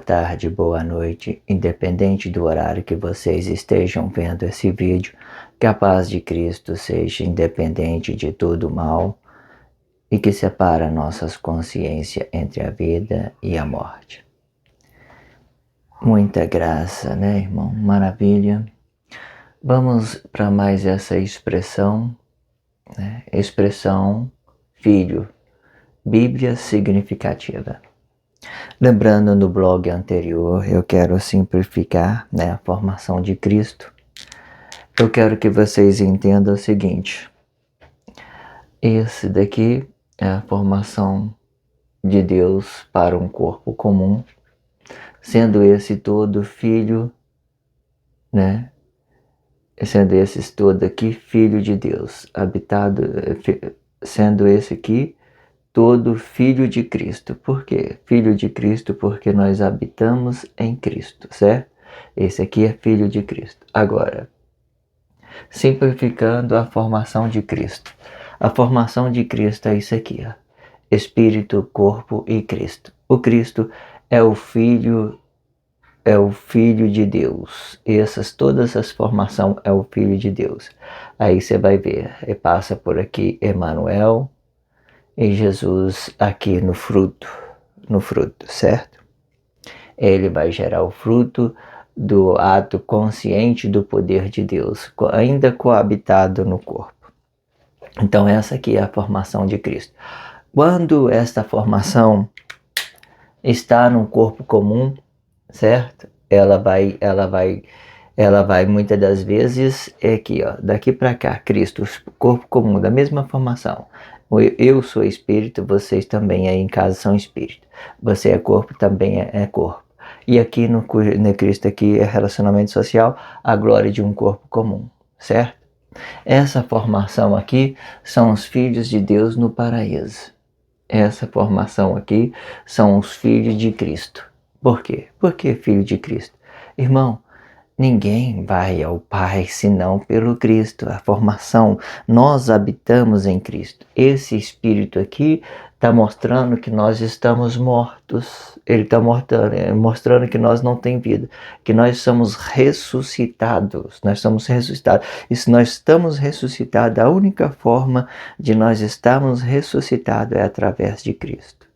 tarde, boa noite, independente do horário que vocês estejam vendo esse vídeo, que a paz de Cristo seja independente de todo mal e que separa nossas consciências entre a vida e a morte. Muita graça, né, irmão? Maravilha. Vamos para mais essa expressão, né? Expressão filho, Bíblia significativa. Lembrando, no blog anterior, eu quero simplificar, né, a formação de Cristo. Eu quero que vocês entendam o seguinte: esse daqui é a formação de Deus para um corpo comum, sendo esse todo filho, né? Sendo esse todo aqui filho de Deus, habitado, sendo esse aqui todo filho de Cristo. Por quê? Filho de Cristo porque nós habitamos em Cristo, certo? Esse aqui é filho de Cristo. Agora, simplificando a formação de Cristo. A formação de Cristo é isso aqui, ó. Espírito, corpo e Cristo. O Cristo é o Filho de Deus. Todas as formações é o Filho de Deus. Aí você vai ver, e passa por aqui Emmanuel e Jesus aqui no fruto, certo? Ele vai gerar o fruto do ato consciente do poder de Deus, ainda coabitado no corpo. Então essa aqui é a formação de Cristo. Quando esta formação está num corpo comum, certo? Ela vai muitas das vezes aqui, ó, daqui para cá, Cristo, corpo comum, da mesma formação. Eu sou espírito, vocês também aí em casa são espírito. Você é corpo, também é corpo. E aqui no Cristo aqui é relacionamento social, a glória de um corpo comum, certo? Essa formação aqui são os filhos de Deus no paraíso. Essa formação aqui são os filhos de Cristo. Por quê? Por que filho de Cristo? Irmão, ninguém vai ao Pai senão pelo Cristo. A formação, nós habitamos em Cristo. Esse Espírito aqui está mostrando que nós estamos mortos. Ele está mostrando que nós não temos vida, que nós somos ressuscitados. Nós somos ressuscitados. E se nós estamos ressuscitados, a única forma de nós estarmos ressuscitados é através de Cristo.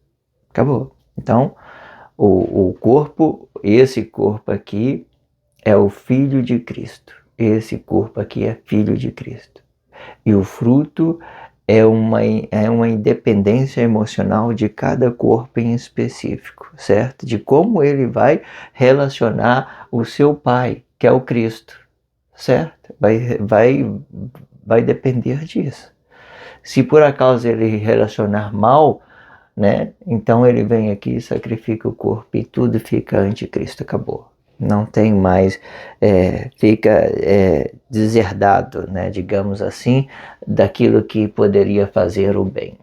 Acabou. Então, o corpo, esse corpo aqui, é o Filho de Cristo. Esse corpo aqui é Filho de Cristo. E o fruto é uma independência emocional de cada corpo em específico, certo? De como ele vai relacionar o seu Pai, que é o Cristo, certo? Vai depender disso. Se por acaso ele relacionar mal, né? Então ele vem aqui, sacrifica o corpo e tudo fica anticristo, acabou. Não tem mais, fica deserdado, né, digamos assim, daquilo que poderia fazer o bem.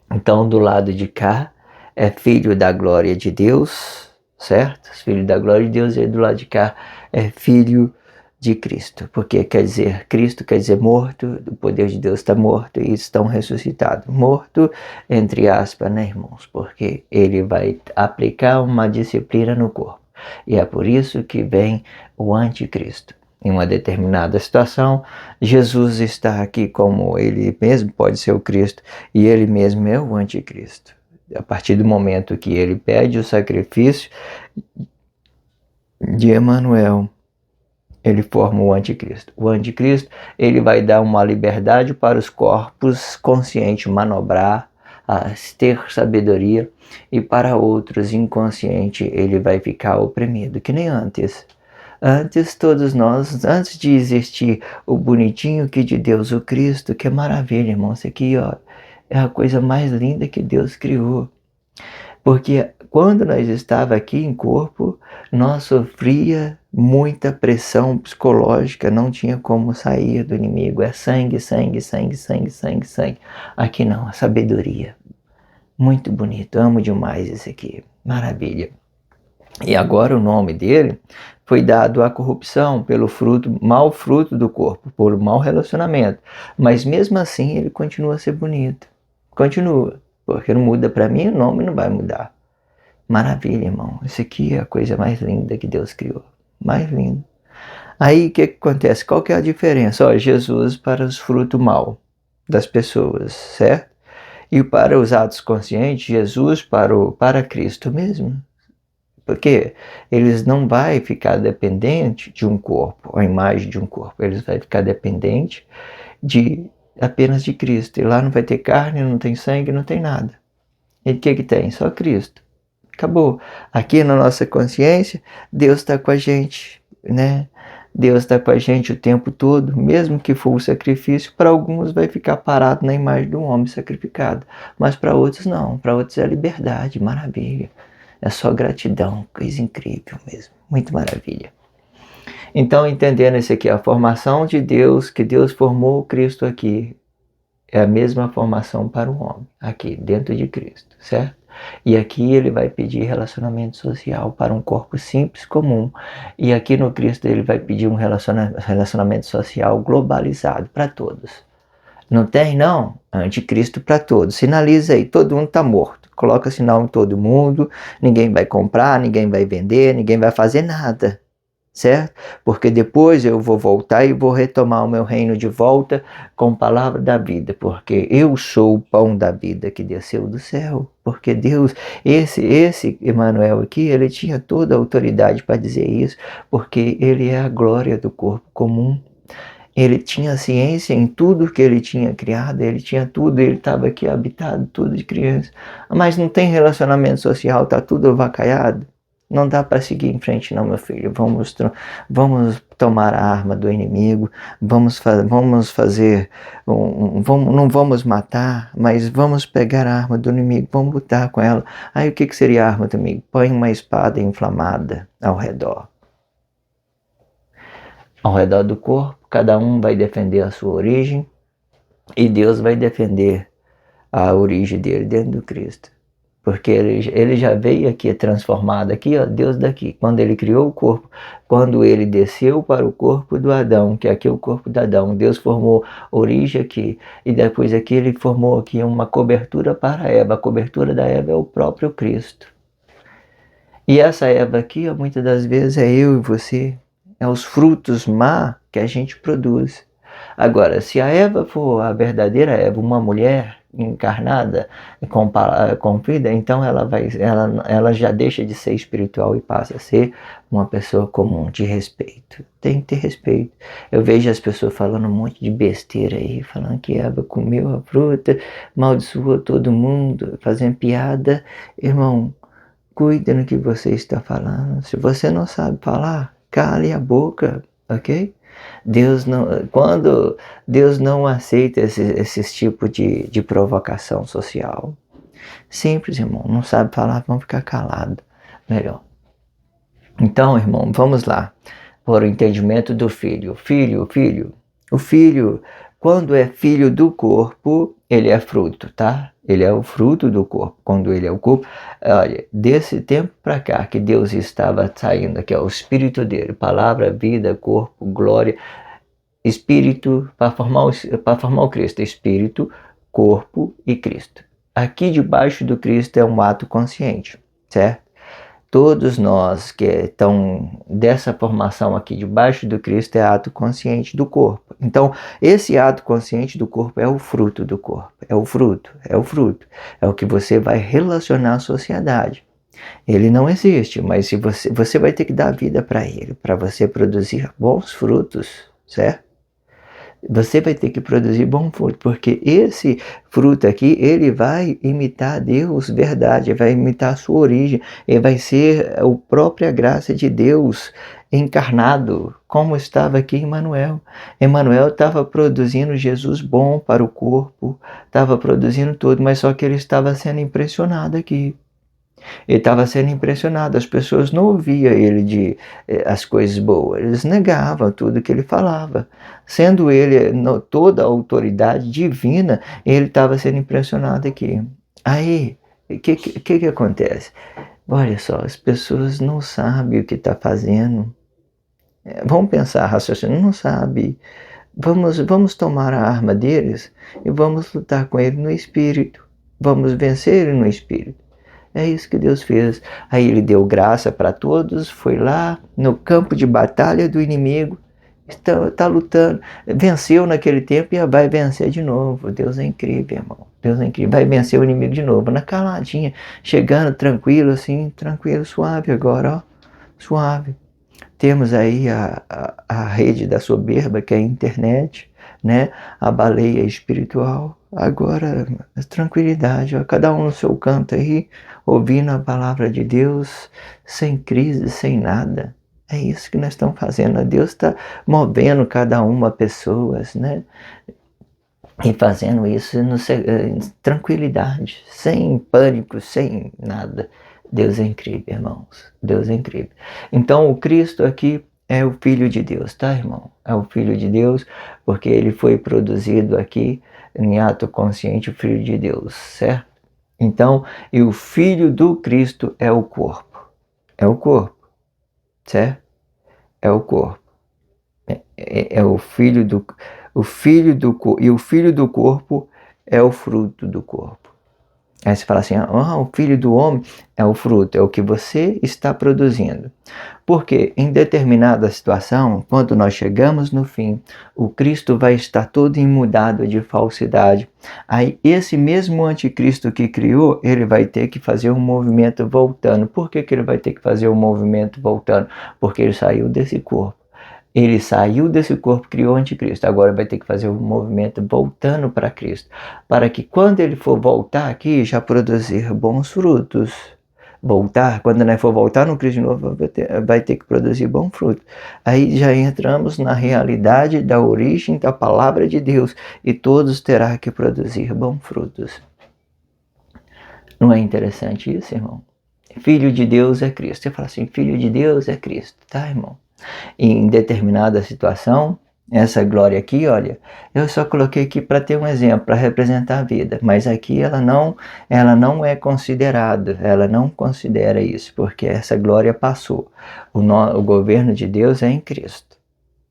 Então do lado de cá é filho da glória de Deus, certo? Filho da glória de Deus, e do lado de cá é filho de Cristo, porque quer dizer, Cristo quer dizer morto, o poder de Deus está morto e estão ressuscitados. Morto, entre aspas, né, irmãos? Porque ele vai aplicar uma disciplina no corpo. E é por isso que vem o anticristo. Em uma determinada situação, Jesus está aqui como ele mesmo pode ser o Cristo e ele mesmo é o anticristo. A partir do momento que ele pede o sacrifício de Emmanuel, ele forma o anticristo. O anticristo, ele vai dar uma liberdade para os corpos conscientes manobrar, a ter sabedoria, e para outros inconsciente ele vai ficar oprimido, que nem antes. Antes todos nós, antes de existir o bonitinho que de Deus, o Cristo, que é maravilha, irmão, isso aqui, ó, é a coisa mais linda que Deus criou. Porque quando nós estávamos aqui em corpo, nós sofria muita pressão psicológica, não tinha como sair do inimigo. É sangue, sangue, sangue, sangue, sangue, sangue. Aqui não, a sabedoria. Muito bonito, amo demais esse aqui. Maravilha. E agora o nome dele foi dado à corrupção pelo mau fruto do corpo, por mau relacionamento. Mas mesmo assim ele continua a ser bonito. Continua. Porque não muda para mim, o nome não vai mudar. Maravilha, irmão. Isso aqui é a coisa mais linda que Deus criou. Mais linda. Aí o que acontece? Qual que é a diferença? Ó, Jesus para os frutos mal das pessoas, certo? E para os atos conscientes, Jesus para Cristo mesmo. Porque eles não vai ficar dependente de um corpo, a imagem de um corpo. Eles vai ficar dependente apenas de Cristo. E lá não vai ter carne, não tem sangue, não tem nada. E o que tem? Só Cristo. Acabou. Aqui na nossa consciência, Deus está com a gente, né? Deus está com a gente o tempo todo, mesmo que for o sacrifício, para alguns vai ficar parado na imagem de um homem sacrificado, mas para outros não, para outros é liberdade, maravilha, é só gratidão, coisa incrível mesmo, muito maravilha. Então, entendendo isso aqui, a formação de Deus, que Deus formou o Cristo aqui, é a mesma formação para o homem, aqui, dentro de Cristo, certo? E aqui ele vai pedir relacionamento social para um corpo simples, comum. E aqui no Cristo ele vai pedir um relacionamento social globalizado para todos. Não tem, não? Anticristo para todos. Sinaliza aí, todo mundo está morto. Coloca sinal em todo mundo, ninguém vai comprar, ninguém vai vender, ninguém vai fazer nada. Certo? Porque depois eu vou voltar e vou retomar o meu reino de volta com palavra da vida, porque eu sou o pão da vida que desceu do céu, porque Deus, esse Emmanuel aqui, ele tinha toda a autoridade para dizer isso, porque ele é a glória do corpo comum. Ele tinha ciência em tudo que ele tinha criado, ele tinha tudo, ele estava aqui habitado, tudo de criança, mas não tem relacionamento social, está tudo avacaiado. Não dá para seguir em frente não, meu filho. Vamos tomar a arma do inimigo, vamos fazer, não vamos matar, mas vamos pegar a arma do inimigo, vamos lutar com ela. Aí o que seria a arma do inimigo? Põe uma espada inflamada ao redor. Ao redor do corpo, cada um vai defender a sua origem e Deus vai defender a origem dele dentro do Cristo. Porque ele já veio aqui transformado aqui, ó, Deus daqui. Quando ele criou o corpo, quando ele desceu para o corpo do Adão, que aqui é o corpo do Adão, Deus formou origem aqui. E depois aqui ele formou aqui uma cobertura para a Eva. A cobertura da Eva é o próprio Cristo. E essa Eva aqui, ó, muitas das vezes é eu e você. É os frutos má que a gente produz. Agora, se a Eva for a verdadeira Eva, uma mulher encarnada com vida, então ela já deixa de ser espiritual e passa a ser uma pessoa comum, de respeito. Tem que ter respeito. Eu vejo as pessoas falando um monte de besteira aí, falando que Eva comeu a fruta, amaldiçoou todo mundo, fazendo piada. Irmão, cuide no que você está falando. Se você não sabe falar, cale a boca, ok? Quando Deus não aceita esses tipos de provocação social. Simples, irmão. Não sabe falar, vamos ficar calado. Melhor. Então, irmão, vamos lá. Por o entendimento do filho. O filho, quando é filho do corpo, ele é fruto, tá? Ele é o fruto do corpo. Quando ele é o corpo, olha, desse tempo para cá que Deus estava saindo aqui, ó, o espírito dele, palavra, vida, corpo, glória, espírito, para formar o Cristo, espírito, corpo e Cristo. Aqui debaixo do Cristo é um ato consciente, certo? Todos nós que estão dessa formação aqui debaixo do Cristo é ato consciente do corpo. Então, esse ato consciente do corpo é o fruto do corpo. É o fruto. É o que você vai relacionar à sociedade. Ele não existe, mas se você vai ter que dar vida para ele, para você produzir bons frutos, certo? Você vai ter que produzir bom fruto, porque esse fruto aqui, ele vai imitar Deus, verdade, vai imitar a sua origem, ele vai ser a própria graça de Deus encarnado, como estava aqui em Emmanuel. Emmanuel estava produzindo Jesus bom para o corpo, estava produzindo tudo, mas só que ele estava sendo impressionado aqui. Ele estava sendo impressionado, as pessoas não ouviam ele as coisas boas, eles negavam tudo que ele falava. Sendo ele toda a autoridade divina, ele estava sendo impressionado aqui. Aí, o que acontece? Olha só, as pessoas não sabem o que está fazendo. Vamos pensar, raciocínio, não sabe. Vamos tomar a arma deles e vamos lutar com ele no espírito. Vamos vencer ele no espírito. É isso que Deus fez. Aí ele deu graça para todos, foi lá no campo de batalha do inimigo, está lutando, venceu naquele tempo e vai vencer de novo. Deus é incrível, irmão. Deus é incrível. Vai vencer o inimigo de novo, na caladinha, chegando tranquilo assim, tranquilo, suave agora, ó, suave. Temos aí a rede da soberba, que é a internet, né? A baleia espiritual. Agora, tranquilidade, ó, cada um no seu canto aí, ouvindo a palavra de Deus, sem crise, sem nada. É isso que nós estamos fazendo. Deus está movendo cada uma pessoas, né? E fazendo isso em tranquilidade, sem pânico, sem nada. Deus é incrível, irmãos. Deus é incrível. Então, o Cristo aqui é o Filho de Deus, tá, irmão? É o Filho de Deus, porque ele foi produzido aqui em ato consciente, o Filho de Deus, certo? Então, e o Filho do Cristo é o corpo. É o corpo, certo? É o corpo. É o filho do e o filho do corpo é o fruto do corpo. Aí você fala assim, o filho do homem é o fruto, é o que você está produzindo. Porque em determinada situação, quando nós chegamos no fim, o Cristo vai estar todo imudado de falsidade. Aí esse mesmo anticristo que criou, ele vai ter que fazer um movimento voltando. Por que ele vai ter que fazer um movimento voltando? Porque ele saiu desse corpo. Ele saiu desse corpo, criou o anticristo. Agora vai ter que fazer um movimento voltando para Cristo. Para que quando ele for voltar aqui, já produzir bons frutos. Voltar, quando nós for voltar no Cristo de novo, vai ter que produzir bom fruto. Aí já entramos na realidade da origem da palavra de Deus. E todos terão que produzir bons frutos. Não é interessante isso, irmão? Filho de Deus é Cristo. Você fala assim, Filho de Deus é Cristo, tá, irmão? Em determinada situação, essa glória aqui, olha, eu só coloquei aqui para ter um exemplo, para representar a vida, mas aqui ela não é considerada, ela não considera isso, porque essa glória passou. O governo de Deus é em Cristo.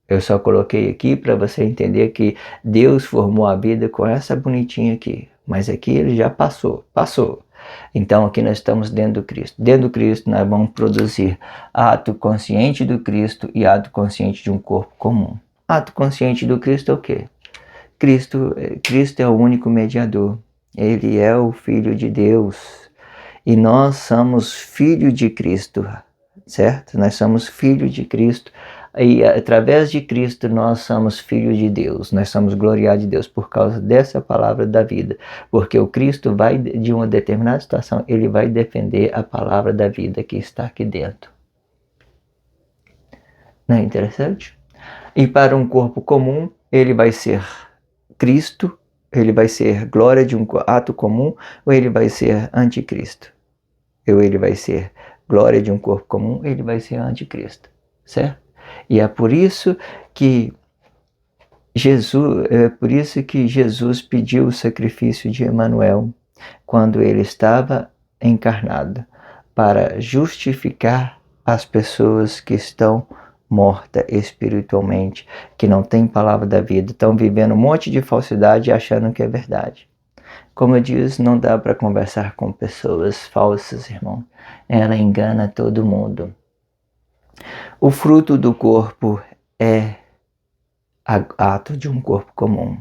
Eu só coloquei aqui para você entender que Deus formou a vida com essa bonitinha aqui, mas aqui ele já passou. Então aqui nós estamos dentro do Cristo. Dentro do Cristo nós vamos produzir ato consciente do Cristo e ato consciente de um corpo comum. Ato consciente do Cristo é o quê? Cristo é o único mediador. Ele é o Filho de Deus. E nós somos filho de Cristo, certo? Nós somos filho de Cristo. E através de Cristo nós somos filhos de Deus, nós somos gloriados de Deus por causa dessa palavra da vida, porque o Cristo vai, de uma determinada situação, ele vai defender a palavra da vida que está aqui dentro. Não é interessante? E para um corpo comum, ele vai ser Cristo, ele vai ser glória de um ato comum, ou ele vai ser anticristo. Ou ele vai ser glória de um corpo comum, ele vai ser anticristo, certo? E é por isso que Jesus pediu o sacrifício de Emanuel quando ele estava encarnado, para justificar as pessoas que estão mortas espiritualmente, que não têm palavra da vida, estão vivendo um monte de falsidade e achando que é verdade. Como eu disse, não dá para conversar com pessoas falsas, irmão. Ela engana todo mundo. O fruto do corpo é ato de um corpo comum.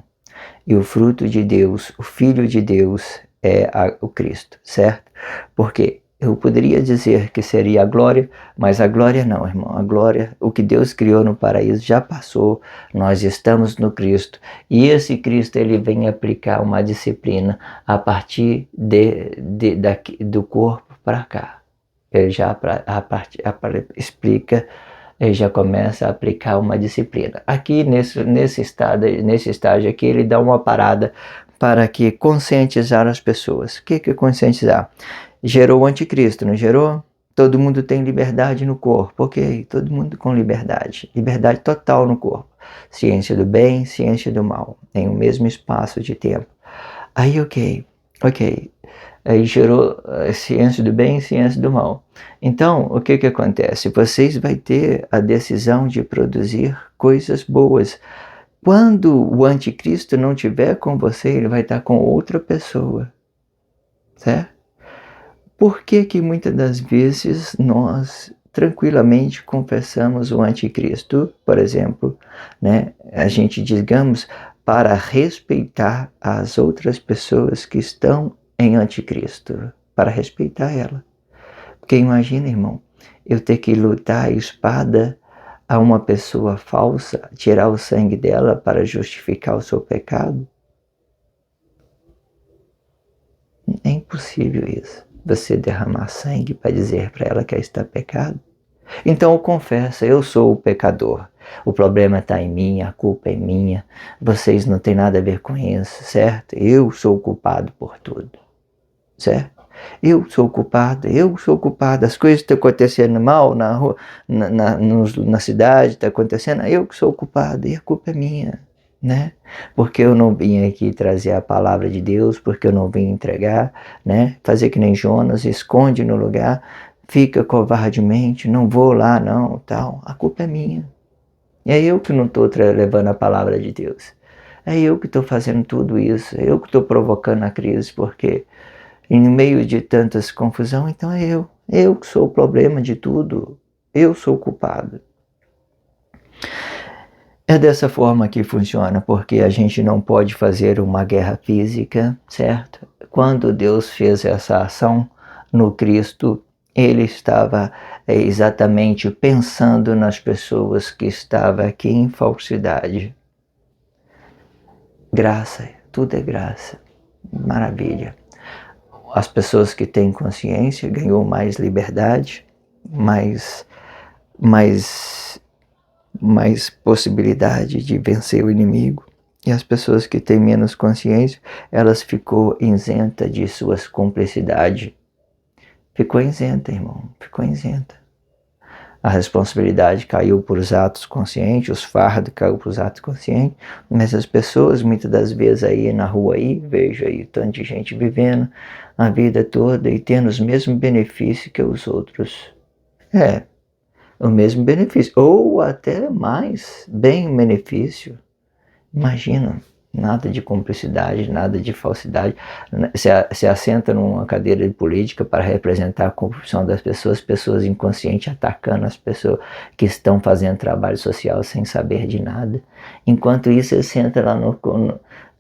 E o fruto de Deus, o Filho de Deus, é o Cristo, certo? Porque eu poderia dizer que seria a glória, mas a glória não, irmão. A glória, o que Deus criou no paraíso já passou, nós estamos no Cristo. E esse Cristo, ele vem aplicar uma disciplina a partir do corpo para cá. Ele já explica, ele já começa a aplicar uma disciplina. Aqui nesse estágio aqui, ele dá uma parada para que conscientizar as pessoas. O que é conscientizar? Gerou o anticristo, não gerou? Todo mundo tem liberdade no corpo, ok? Todo mundo com liberdade total no corpo. Ciência do bem, ciência do mal, em o mesmo espaço de tempo. Aí ok. Aí gerou ciência do bem e ciência do mal. Então, o que acontece? Vocês vão ter a decisão de produzir coisas boas. Quando o anticristo não estiver com você, ele vai estar com outra pessoa. Certo? Por que que muitas das vezes nós tranquilamente confessamos o anticristo, por exemplo, né? A gente, digamos, para respeitar as outras pessoas que estão em anticristo, para respeitar ela. Porque imagina, irmão, eu ter que lutar a espada a uma pessoa falsa, tirar o sangue dela para justificar o seu pecado. É impossível isso. Você derramar sangue para dizer para ela que ela está pecado. Então confessa, eu sou o pecador. O problema está em mim, a culpa é minha. Vocês não têm nada a ver com isso, certo? Eu sou o culpado por tudo, certo? Eu sou o culpado, eu sou o culpado. As coisas estão acontecendo mal na rua, na cidade, está acontecendo, eu que sou o culpado e a culpa é minha, né? Porque eu não vim aqui trazer a palavra de Deus, porque eu não vim entregar, né? Fazer que nem Jonas, esconde no lugar, fica covardemente, não vou lá não, tal. A culpa é minha. É eu que não estou levando a palavra de Deus. É eu que estou fazendo tudo isso, é eu que estou provocando a crise, porque em meio de tantas confusão, então é eu que sou o problema de tudo, eu sou o culpado. É dessa forma que funciona, porque a gente não pode fazer uma guerra física, certo? Quando Deus fez essa ação no Cristo, ele estava exatamente pensando nas pessoas que estavam aqui em falsidade. Graça, tudo é graça, maravilha. As pessoas que têm consciência ganhou mais liberdade, mais possibilidade de vencer o inimigo. E as pessoas que têm menos consciência, elas ficou isenta de suas cumplicidades. Ficou isenta, irmão, ficou isenta. A responsabilidade caiu para os atos conscientes, os fardos caiu para os atos conscientes, mas as pessoas, muitas das vezes aí na rua aí, vejo aí tanta gente vivendo a vida toda e tendo os mesmos benefícios que os outros. O mesmo benefício, ou até mais, bem benefício. Imagina, nada de cumplicidade, nada de falsidade. Se assenta numa cadeira de política para representar a corrupção das pessoas, pessoas inconscientes atacando as pessoas que estão fazendo trabalho social sem saber de nada. Enquanto isso, ele senta lá no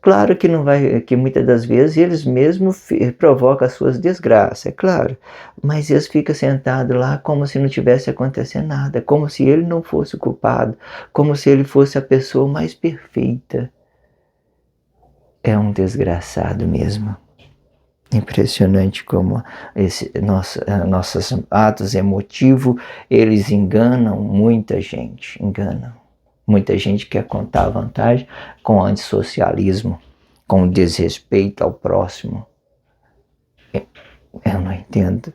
claro que não vai, que muitas das vezes eles mesmos provocam as suas desgraças, é claro, mas eles ficam sentados lá como se não tivesse acontecendo nada, como se ele não fosse o culpado, como se ele fosse a pessoa mais perfeita. É um desgraçado mesmo. Impressionante como nossos atos emotivos, eles enganam muita gente, enganam. Muita gente quer contar a vantagem com o antissocialismo, com o desrespeito ao próximo. Eu não entendo.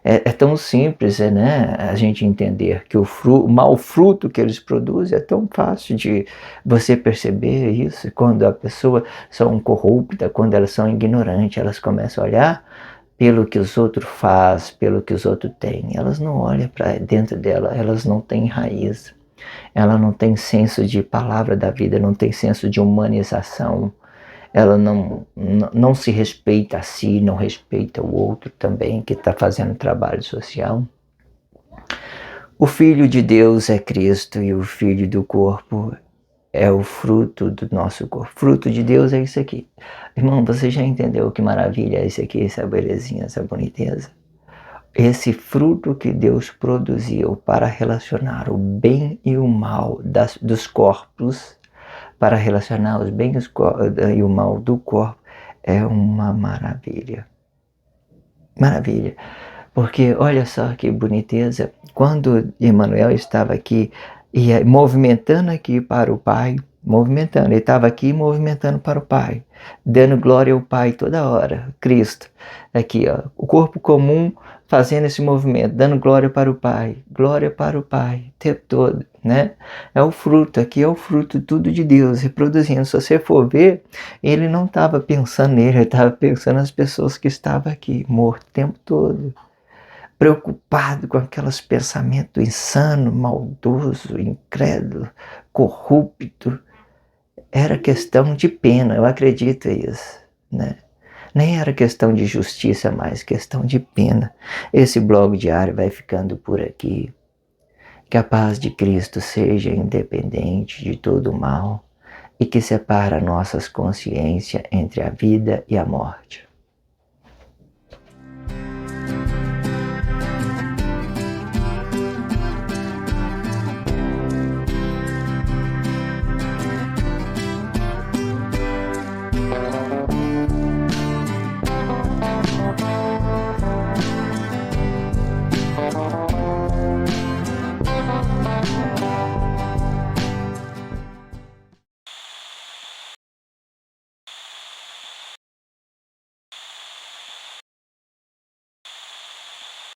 É tão simples, né, a gente entender que o mau fruto que eles produzem é tão fácil de você perceber isso. Quando a pessoa são corrupta, quando elas são ignorantes, elas começam a olhar pelo que os outros fazem, pelo que os outros têm. Elas não olham para dentro dela, elas não têm raiz. Ela não tem senso de palavra da vida, não tem senso de humanização. Ela não se respeita a si, não respeita o outro também, que está fazendo trabalho social. O Filho de Deus é Cristo e o Filho do corpo é o fruto do nosso corpo. Fruto de Deus é isso aqui. Irmão, você já entendeu que maravilha é isso aqui, essa belezinha, essa boniteza? Esse fruto que Deus produziu para relacionar o bem e o mal dos corpos, para relacionar os bens e o mal do corpo, é uma maravilha. Maravilha. Porque olha só que boniteza, quando Emmanuel estava aqui, e movimentando aqui para o Pai, movimentando, ele estava aqui movimentando para o Pai, dando glória ao Pai toda hora, Cristo, aqui ó, o corpo comum fazendo esse movimento, dando glória para o Pai, o tempo todo, né? É o fruto, aqui é o fruto tudo de Deus, reproduzindo. Se você for ver, ele não estava pensando nele, ele estava pensando nas pessoas que estavam aqui, morto o tempo todo, preocupado com aqueles pensamentos insano, maldoso, incrédulo, corrupto. Era questão de pena, eu acredito nisso, né? Nem era questão de justiça, mas questão de pena. Esse blog diário vai ficando por aqui. Que a paz de Cristo seja independente de todo o mal e que separa nossas consciências entre a vida e a morte.